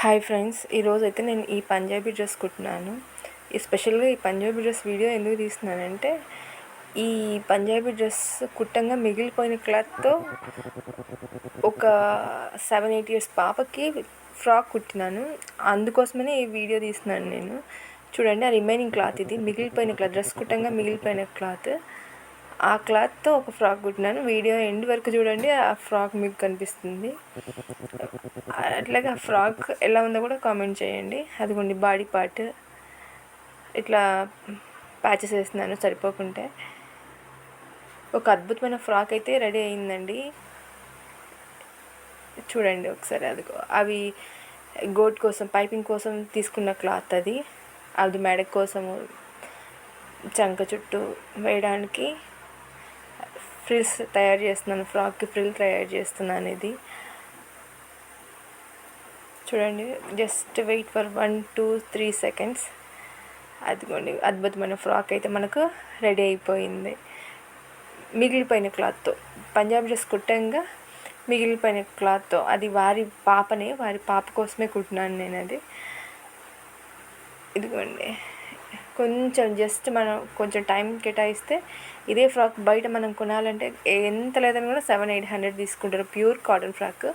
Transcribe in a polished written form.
Hi friends, ఈరోజైతే నేను ఈ పంజాబీ డ్రెస్ కుట్టినాను. ఎస్పెషల్గా ఈ పంజాబీ డ్రెస్ వీడియో ఎందుకు తీస్తున్నానంటే, ఈ పంజాబీ డ్రెస్ కుట్టంగా మిగిలిపోయిన క్లాత్తో ఒక 7-8 ఇయర్స్ పాపకి ఫ్రాక్ కుట్టినాను. అందుకోసమనే ఈ వీడియో తీస్తున్నాను నేను. చూడండి, ఆ రిమైనింగ్ క్లాత్ ఇది మిగిలిపోయిన క్లాత్, డ్రెస్ కుట్టంగా మిగిలిపోయిన క్లాత్. ఆ క్లాత్తో ఒక ఫ్రాక్ కుట్టినాను. వీడియో ఎండ్ వరకు చూడండి, ఆ ఫ్రాక్ మీకు కనిపిస్తుంది. అట్లాగే ఆ ఫ్రాక్ ఎలా ఉందో కూడా కామెంట్ చేయండి. అదిగోండి బాడీ పార్ట్, ఇట్లా ప్యాచెస్ వేస్తున్నాను సరిపోకుంటే. ఒక అద్భుతమైన ఫ్రాక్ అయితే రెడీ అయిందండి. చూడండి ఒకసారి. అవి గోట్ కోసం, పైపింగ్ కోసం తీసుకున్న క్లాత్ అది మెడ కోసము, చంక చుట్టూ వేయడానికి ఫ్రిల్స్ తయారు చేస్తున్నాను. ఫ్రాక్కి ఫ్రిల్ తయారు చేస్తున్నాను. ఇది చూడండి, జస్ట్ వెయిట్ ఫర్ 1-2-3 సెకండ్స్. అదిగోండి, అద్భుతమైన ఫ్రాక్ అయితే మనకు రెడీ అయిపోయింది. మిగిలిపోయిన క్లాత్తో పంజాబీ డ్రెస్ కుట్టంగా మిగిలిపోయిన క్లాత్తో, అది వారి పాప కోసమే కుట్టినాను నేను. అది ఇదిగోండి, మనం కొంచెం టైం కేటాయిస్తే ఇదే ఫ్రాక్ బయట మనం కొనాలంటే ఎంత లేదని కూడా 700-800 తీసుకుంటారు. Pure cotton frock.